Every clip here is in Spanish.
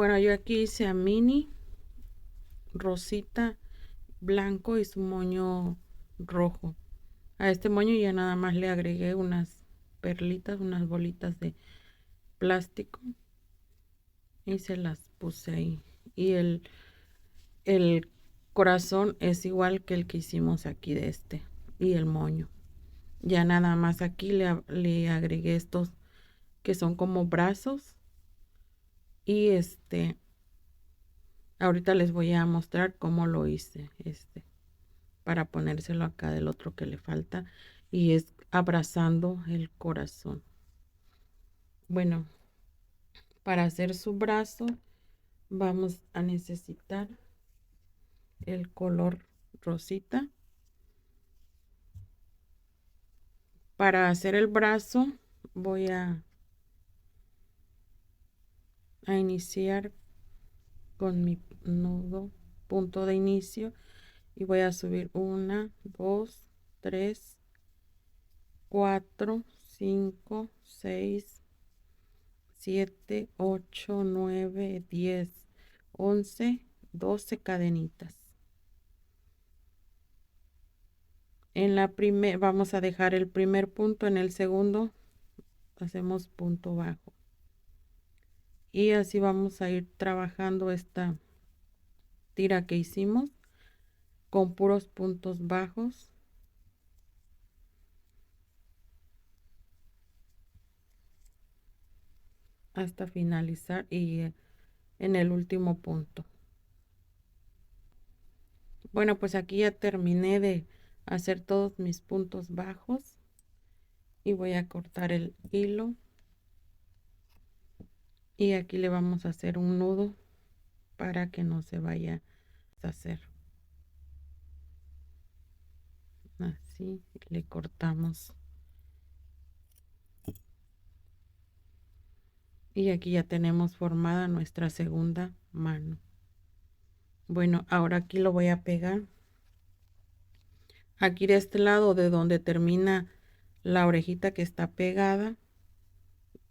Bueno, yo aquí hice a Minnie, Rosita, blanco y su moño rojo. A este moño ya nada más le agregué unas perlitas, unas bolitas de plástico y se las puse ahí. Y el corazón es igual que el que hicimos aquí de este y el moño. Ya nada más aquí le agregué estos que son como brazos y ahorita les voy a mostrar cómo lo hice para ponérselo acá del otro que le falta y es abrazando el corazón. Bueno, para hacer su brazo vamos a necesitar el color rosita. Para hacer el brazo voy a iniciar con mi nudo, punto de inicio, y voy a subir 1, 2, 3, 4, 5, 6, 7, 8, 9, 10, 11, 12 cadenitas. En la primera vamos a dejar el primer punto, en el segundo hacemos punto bajo. Y así vamos a ir trabajando esta tira que hicimos con puros puntos bajos hasta finalizar y en el último punto. Bueno, pues aquí ya terminé de hacer todos mis puntos bajos y voy a cortar el hilo y aquí le vamos a hacer un nudo para que no se vaya a hacer. Así le cortamos. Y aquí ya tenemos formada nuestra segunda mano. Bueno, ahora aquí lo voy a pegar. Aquí de este lado de donde termina la orejita que está pegada,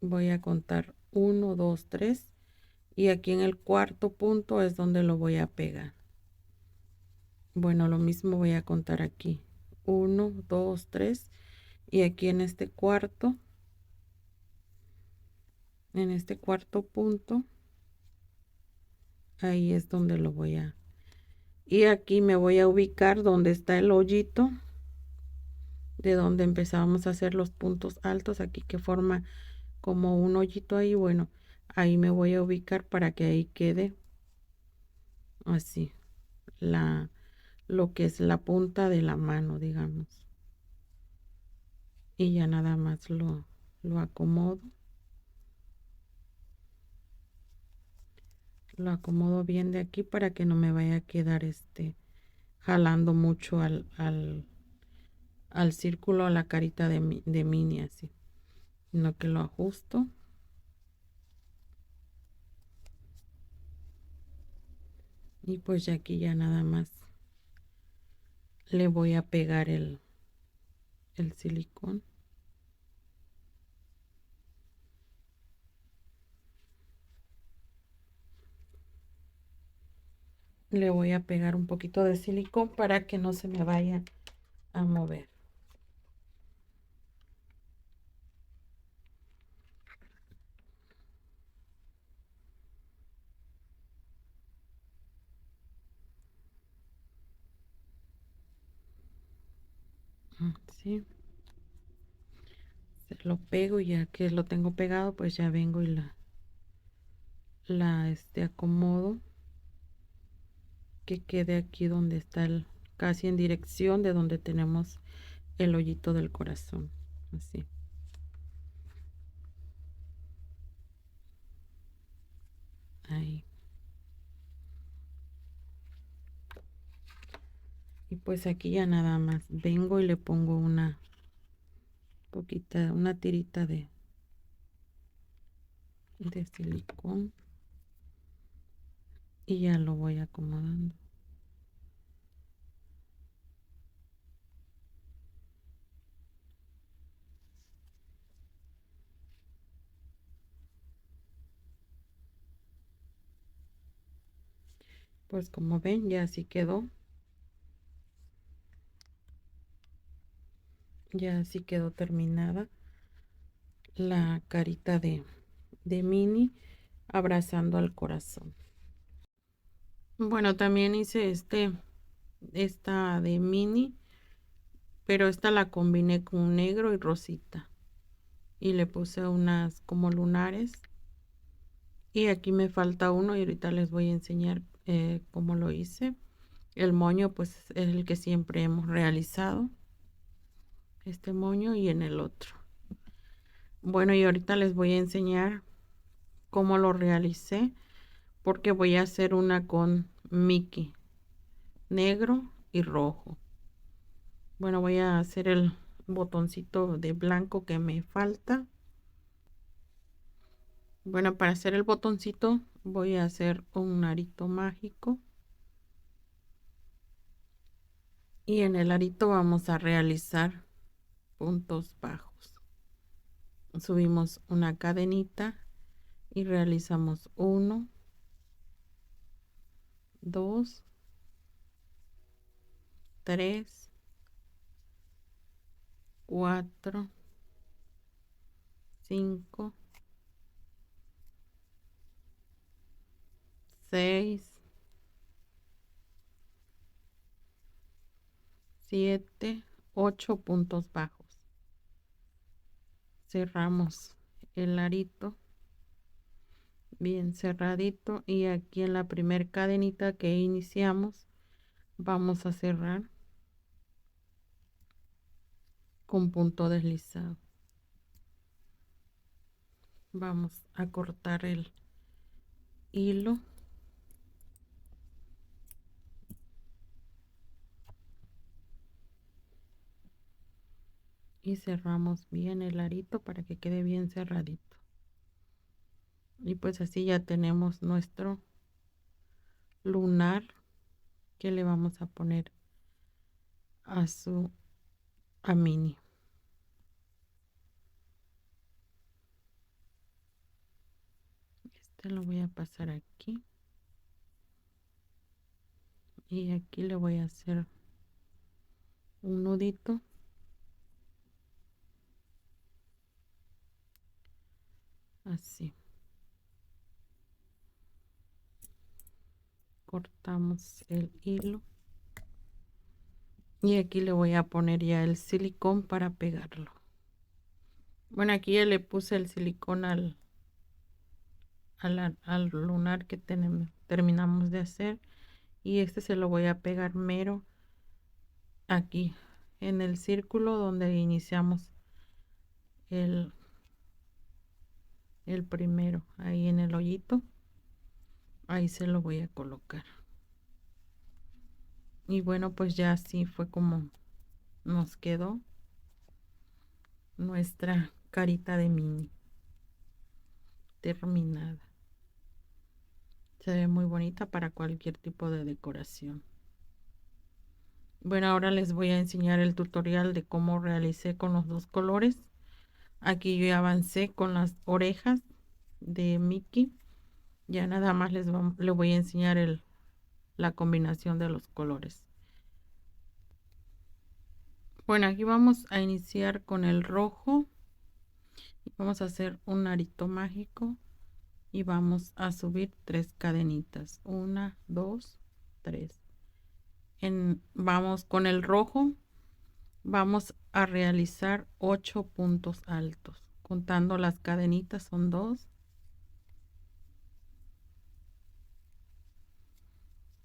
voy a contar 1, 2, 3. Y aquí en el cuarto punto es donde lo voy a pegar. Bueno, lo mismo voy a contar aquí. 1, 2, 3. Y aquí en este cuarto punto, ahí es donde lo voy a. Y aquí me voy a ubicar donde está el hoyito, de donde empezábamos a hacer los puntos altos, aquí que forma como un hoyito ahí. Bueno, ahí me voy a ubicar para que ahí quede así lo que es la punta de la mano, digamos. Y ya nada más lo acomodo. Lo acomodo bien de aquí para que no me vaya a quedar jalando mucho al círculo, a la carita de Minnie así. Sino que lo ajusto. Y pues ya aquí ya nada más le voy a pegar el silicón. Le voy a pegar un poquito de silicón para que no se me vaya a mover. Sí, se lo pego y ya que lo tengo pegado, pues ya vengo y la acomodo que quede aquí donde está casi en dirección de donde tenemos el hoyito del corazón, así. Ahí. Y pues aquí ya nada más vengo y le pongo una tirita de silicón y ya lo voy acomodando. Pues como ven, ya así quedó. Ya así quedó terminada la carita de Minnie abrazando al corazón. Bueno, también hice esta de Minnie, pero esta la combiné con negro y rosita. Y le puse unas como lunares. Y aquí me falta uno y ahorita les voy a enseñar cómo lo hice. El moño pues es el que siempre hemos realizado. Este moño y en el otro. Bueno, y ahorita les voy a enseñar cómo lo realicé, porque voy a hacer una con Mickey negro y rojo. Bueno, voy a hacer el botoncito de blanco que me falta. Bueno, para hacer el botoncito voy a hacer un arito mágico y en el arito vamos a realizar puntos bajos. Subimos una cadenita y realizamos 1, 2, 3, 4, 5, 6, 7, 8 puntos bajos. Cerramos el arito bien cerradito y aquí en la primer cadenita que iniciamos vamos a cerrar con punto deslizado. Vamos a cortar el hilo y cerramos bien el arito para que quede bien cerradito. Y pues así ya tenemos nuestro lunar que le vamos a poner a Minnie. Este lo voy a pasar aquí y aquí le voy a hacer un nudito así. Cortamos el hilo y aquí le voy a poner ya el silicón para pegarlo. Bueno, aquí ya le puse el silicón al lunar que terminamos de hacer y este se lo voy a pegar mero aquí en el círculo donde iniciamos el primero, ahí en el hoyito, ahí se lo voy a colocar. Y bueno, pues ya así fue como nos quedó nuestra carita de Minnie terminada. Se ve muy bonita para cualquier tipo de decoración. Bueno, ahora les voy a enseñar el tutorial de cómo realicé con los dos colores. Aquí yo ya avancé con las orejas de Mickey. Ya nada más les voy a enseñar la combinación de los colores. Bueno, aquí vamos a iniciar con el rojo. Vamos a hacer un arito mágico y vamos a subir 3 cadenitas. 1, 2, 3. Vamos con el rojo. Vamos a realizar 8 puntos altos. Contando las cadenitas son 2,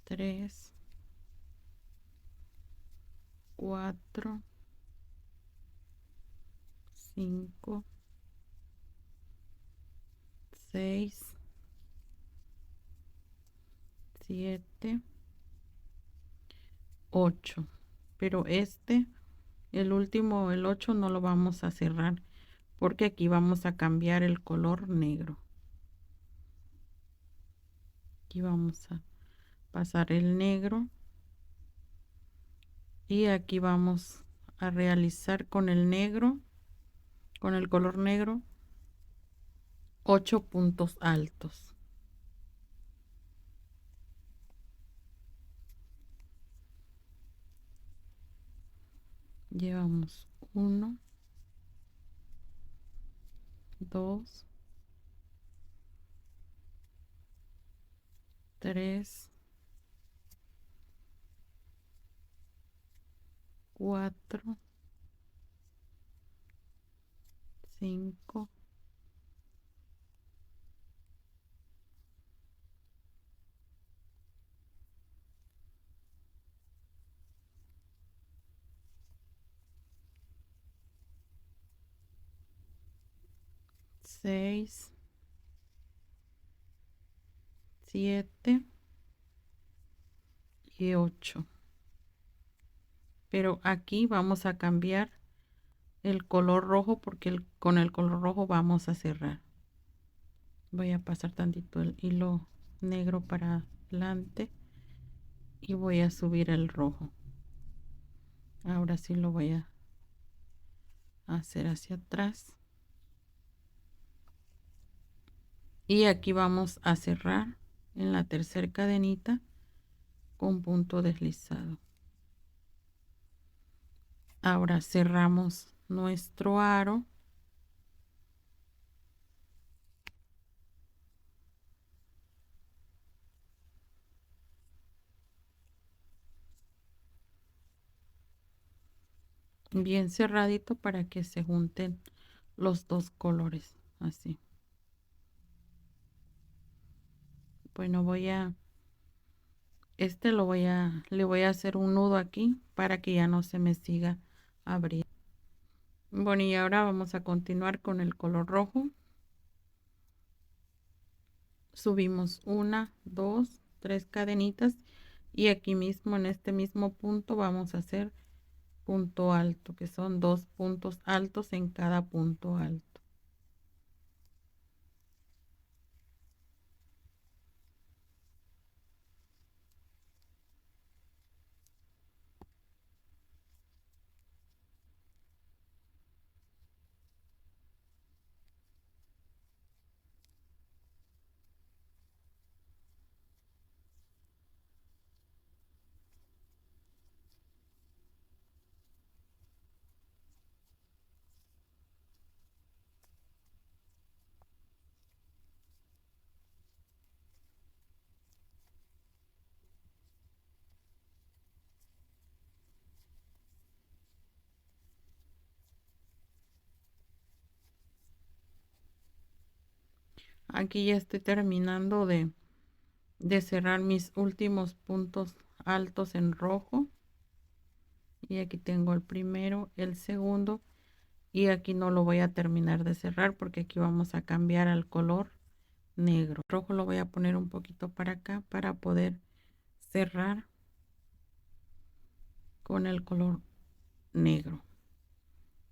3, 4, 5, 6, 7, 8. Pero el último, el 8, no lo vamos a cerrar porque aquí vamos a cambiar el color negro. Aquí vamos a pasar el negro y aquí vamos a realizar con el negro, con el color negro, 8 puntos altos. Llevamos 1, 2, 3, 4, 5, 6, 7 y 8. Pero aquí vamos a cambiar el color rojo porque con el color rojo vamos a cerrar. Voy a pasar tantito el hilo negro para adelante y voy a subir el rojo. Ahora sí lo voy a hacer hacia atrás. Y aquí vamos a cerrar en la tercera cadenita con punto deslizado. Ahora cerramos nuestro aro. Bien cerradito para que se junten los dos colores, así. Bueno, le voy a hacer un nudo aquí para que ya no se me siga abriendo. Bueno, y ahora vamos a continuar con el color rojo. Subimos 1, 2, 3 cadenitas y aquí mismo en este mismo punto vamos a hacer punto alto, que son 2 puntos altos en cada punto alto. Aquí ya estoy terminando de cerrar mis últimos puntos altos en rojo. Y aquí tengo el primero, el segundo. Y aquí no lo voy a terminar de cerrar porque aquí vamos a cambiar al color negro. El rojo lo voy a poner un poquito para acá para poder cerrar con el color negro.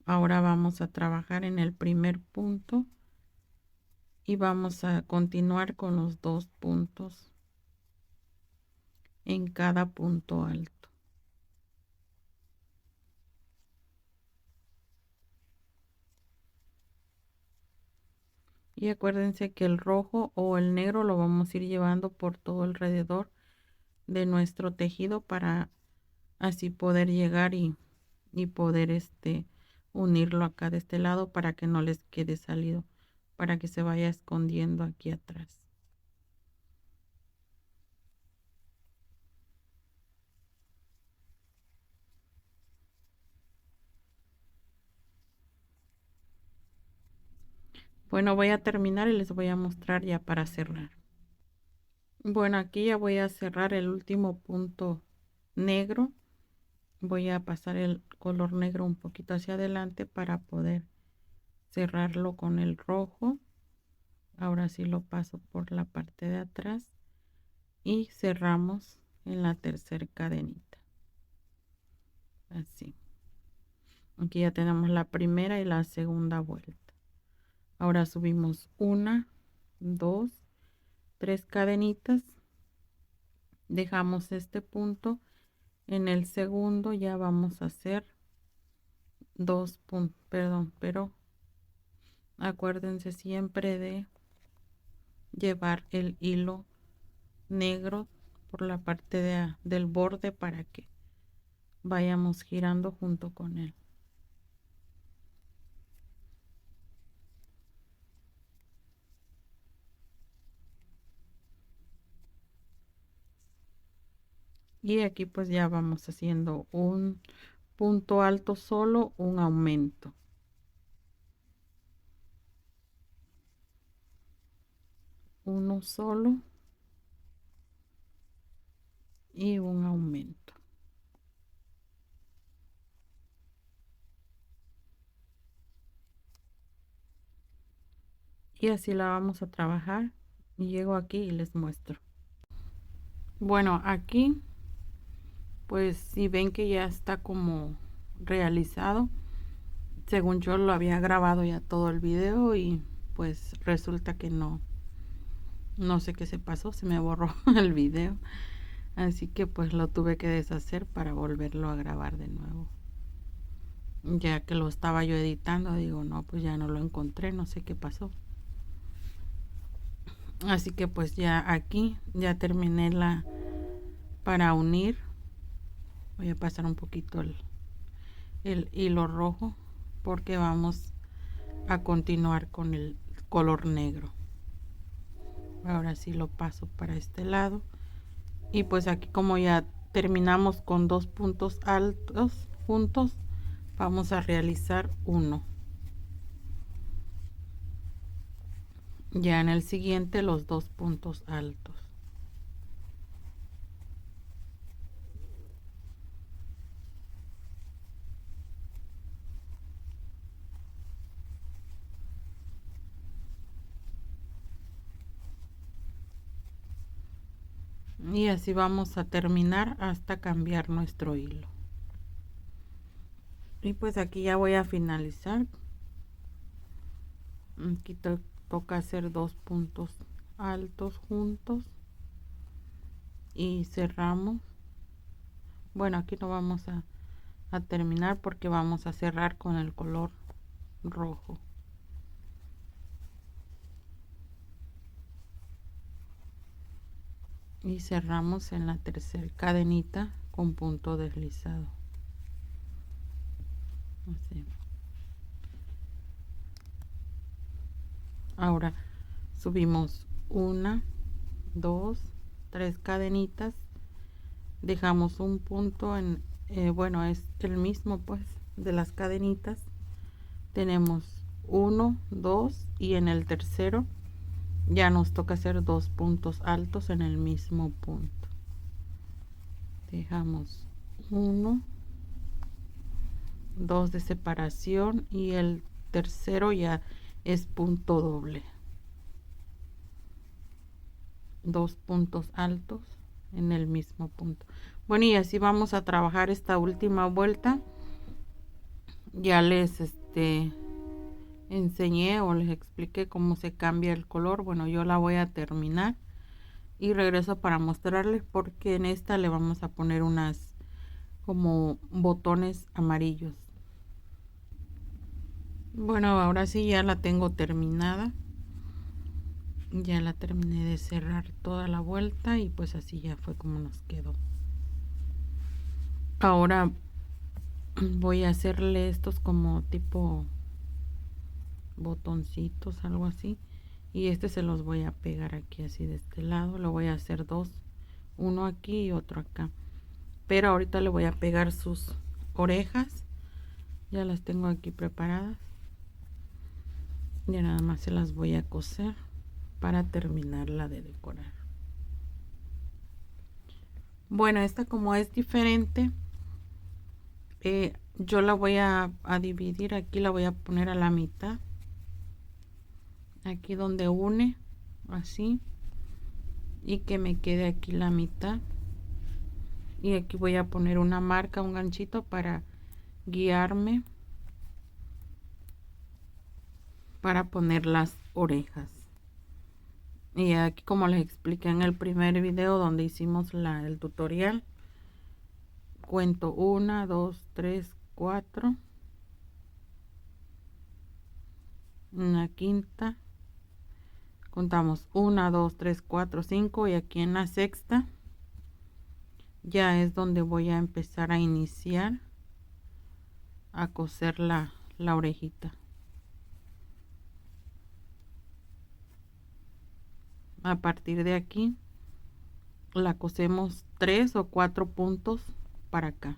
Ahora vamos a trabajar en el primer punto y vamos a continuar con los 2 puntos en cada punto alto. Y acuérdense que el rojo o el negro lo vamos a ir llevando por todo alrededor de nuestro tejido para así poder llegar y poder unirlo acá de este lado para que no les quede salido, para que se vaya escondiendo aquí atrás. Bueno, voy a terminar y les voy a mostrar ya para cerrar. Bueno, aquí ya voy a cerrar el último punto negro. Voy a pasar el color negro un poquito hacia adelante para poder cerrarlo con el rojo. Ahora sí lo paso por la parte de atrás y cerramos en la tercera cadenita. Así. Aquí ya tenemos la primera y la segunda vuelta. Ahora subimos 1, 2, 3 cadenitas. Dejamos este punto. En el segundo ya vamos a hacer 2 puntos, perdón, pero acuérdense siempre de llevar el hilo negro por la parte del borde para que vayamos girando junto con él. Y aquí pues ya vamos haciendo un punto alto solo, un aumento. Uno solo y un aumento. Y así la vamos a trabajar. Y llego aquí y les muestro. Bueno, aquí pues si ven que ya está como realizado, según yo lo había grabado ya todo el video y pues resulta que no sé qué se pasó, se me borró el video, así que pues lo tuve que deshacer para volverlo a grabar de nuevo. Ya que lo estaba yo editando, digo, no, pues ya no lo encontré, no sé qué pasó. Así que pues ya aquí ya terminé para unir. Voy a pasar un poquito el hilo rojo porque vamos a continuar con el color negro. Ahora sí lo paso para este lado. Y pues aquí como ya terminamos con dos puntos altos juntos, vamos a realizar uno. Ya en el siguiente los dos puntos altos. Y así vamos a terminar hasta cambiar nuestro hilo. Y pues aquí ya voy a finalizar. Aquí toca hacer dos puntos altos juntos y cerramos. Bueno, aquí no vamos a terminar porque vamos a cerrar con el color rojo. Y cerramos en la tercera cadenita con punto deslizado. Así. Ahora subimos una, dos, tres cadenitas, dejamos un punto en bueno, es el mismo pues de las cadenitas. Tenemos uno, dos y en el tercero ya nos toca hacer dos puntos altos en el mismo punto. Dejamos uno, dos de separación y el tercero ya es punto doble. Dos puntos altos en el mismo punto. Bueno, y así vamos a trabajar esta última vuelta. Ya les enseñé o les expliqué cómo se cambia el color. Bueno, yo la voy a terminar y regreso para mostrarles porque en esta le vamos a poner unas como botones amarillos. Bueno, ahora sí ya la tengo terminada. Ya la terminé de cerrar toda la vuelta y pues así ya fue como nos quedó. Ahora voy a hacerle estos como tipo botoncitos, algo así, y se los voy a pegar aquí así de este lado. Lo voy a hacer dos, uno aquí y otro acá, pero ahorita le voy a pegar sus orejas. Ya las tengo aquí preparadas, ya nada más se las voy a coser para terminarla de decorar. Bueno, esta como es diferente, yo la voy a dividir. Aquí la voy a poner a la mitad, aquí donde une, así, y que me quede aquí la mitad. Y aquí voy a poner una marca, un ganchito para guiarme para poner las orejas. Y aquí, como les expliqué en el primer video donde hicimos el tutorial, cuento 1, 2, 3, 4, una quinta, contamos 1, 2, 3, 4, 5 y aquí en la sexta ya es donde voy a empezar a iniciar a coser la orejita. A partir de aquí la cosemos 3 o 4 puntos para acá.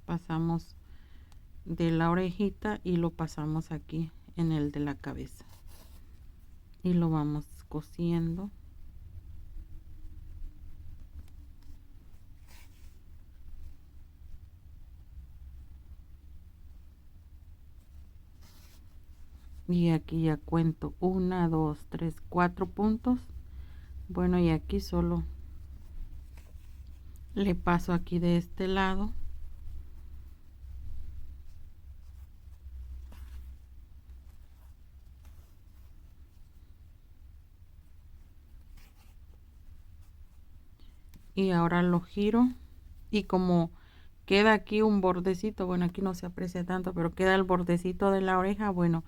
Pasamos de la orejita y lo pasamos aquí en el de la cabeza y lo vamos cosiendo. Y aquí ya cuento 1, 2, 3, 4 puntos. Bueno, y aquí solo le paso aquí de este lado y ahora lo giro, y como queda aquí un bordecito, bueno, aquí no se aprecia tanto, pero queda el bordecito de la oreja, bueno,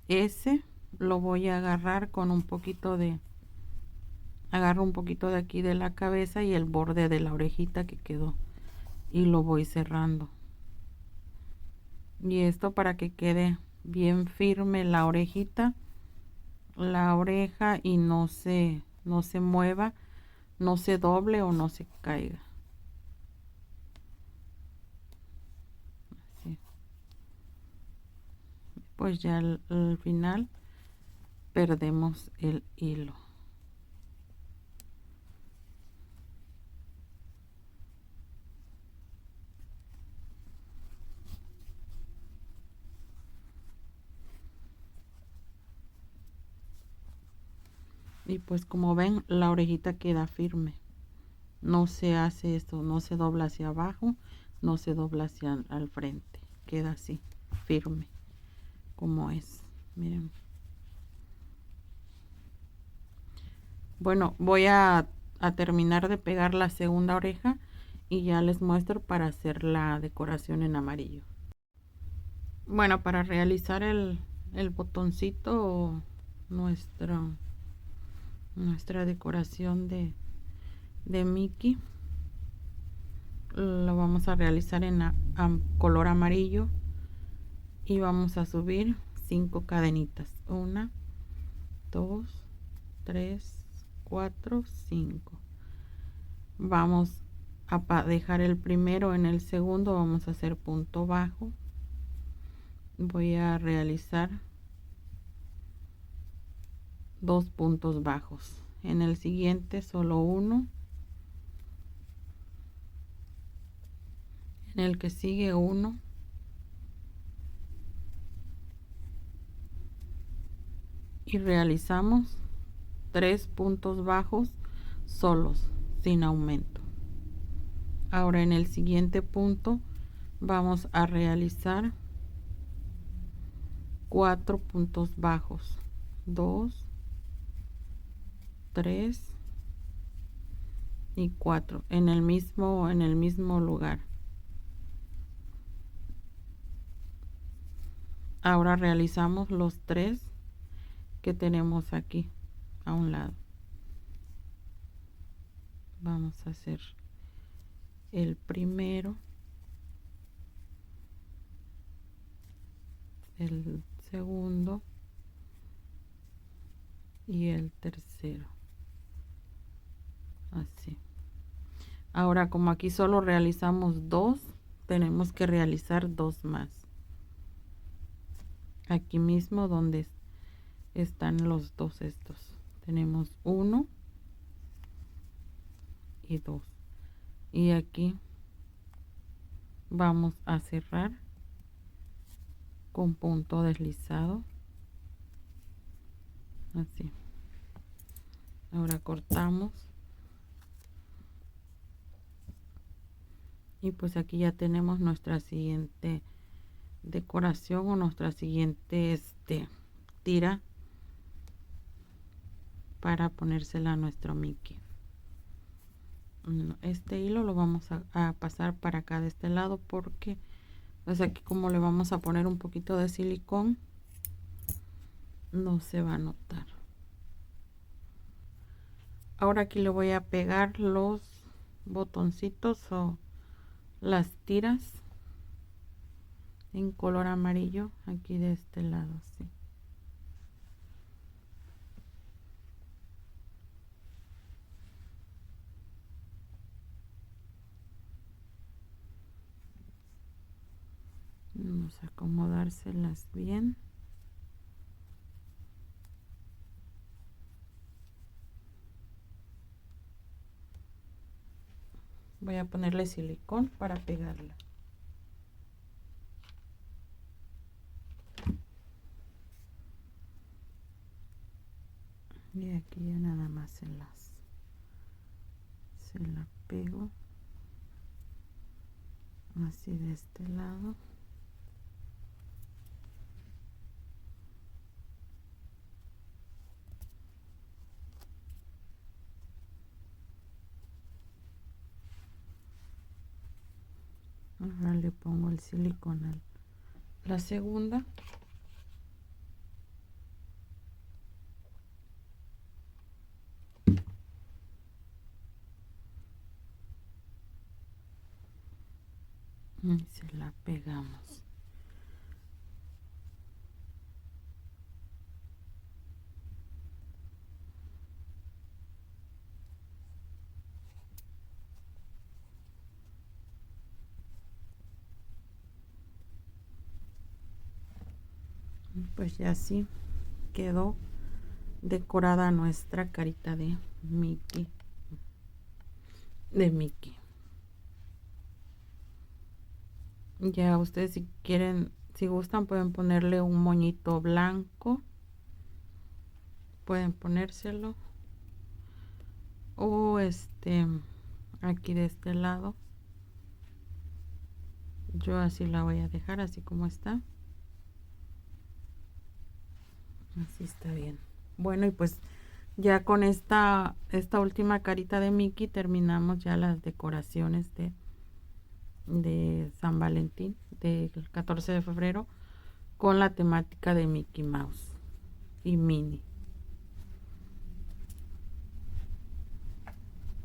ese lo voy a agarrar con un poquito de, agarro un poquito de aquí de la cabeza y el borde de la orejita que quedó y lo voy cerrando. Y esto para que quede bien firme la orejita, la oreja, y no se mueva, no se doble o no se caiga. Así. Pues ya al final perdemos el hilo. Y pues como ven, la orejita queda firme, no se hace esto, no se dobla hacia abajo, no se dobla hacia al frente, queda así firme como es. Miren, bueno, voy a terminar de pegar la segunda oreja y ya les muestro para hacer la decoración en amarillo. Bueno, para realizar el botoncito, nuestra decoración de Mickey, lo vamos a realizar en color amarillo y vamos a subir 5 cadenitas. 1, 2, 3, 4, 5. Vamos a dejar el primero. En el segundo vamos a hacer punto bajo. Voy a realizar 2 puntos bajos. En el siguiente solo uno. En el que sigue uno. Y realizamos 3 puntos bajos solos, sin aumento. Ahora en el siguiente punto vamos a realizar 4 puntos bajos, 2, 3 y 4 en el mismo lugar. Ahora realizamos los 3 que tenemos aquí a un lado. Vamos a hacer el primero, el segundo y el tercero, así. Ahora, como aquí solo realizamos 2, tenemos que realizar 2 más aquí mismo donde están los 2 estos. Tenemos 1 y 2, y aquí vamos a cerrar con punto deslizado, así. Ahora cortamos y pues aquí ya tenemos nuestra siguiente decoración o nuestra siguiente tira para ponérsela a nuestro Mickey. Este hilo lo vamos a pasar para acá de este lado porque pues aquí como le vamos a poner un poquito de silicón, no se va a notar. Ahora aquí le voy a pegar los botoncitos o las tiras en color amarillo aquí de este lado, sí. Vamos a acomodárselas bien. Voy a ponerle silicón para pegarla. Y aquí ya nada más se la pego así de este lado. Ahora le pongo el silicón a la segunda. Y se la pegamos. Pues ya así quedó decorada nuestra carita de Mickey. Ya ustedes si quieren, si gustan, pueden ponerle un moñito blanco. Pueden ponérselo. O aquí de este lado. Yo así la voy a dejar así como está. Así está bien. Bueno, y pues ya con esta última carita de Mickey terminamos ya las decoraciones de San Valentín del 14 de febrero con la temática de Mickey Mouse y Minnie.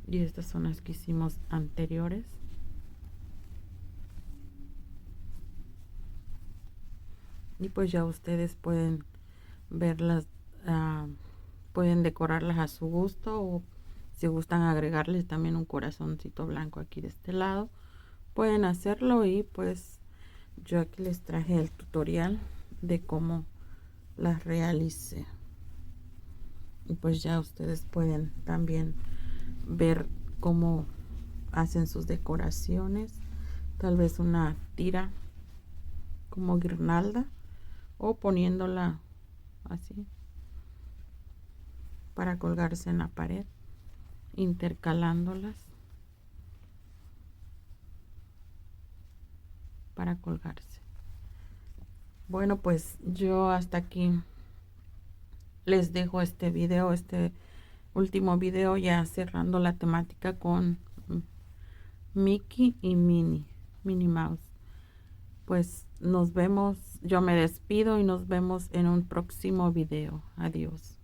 Y estas son las que hicimos anteriores. Y pues ya ustedes pueden verlas, pueden decorarlas a su gusto, o si gustan agregarles también un corazoncito blanco aquí de este lado, pueden hacerlo. Y pues yo aquí les traje el tutorial de cómo las realicé. Y pues ya ustedes pueden también ver cómo hacen sus decoraciones, tal vez una tira como guirnalda o poniéndola así para colgarse en la pared, intercalándolas para colgarse. Bueno, pues yo hasta aquí les dejo este video, este último video, ya cerrando la temática con Mickey y Minnie Mouse. Pues nos vemos, yo me despido y nos vemos en un próximo video. Adiós.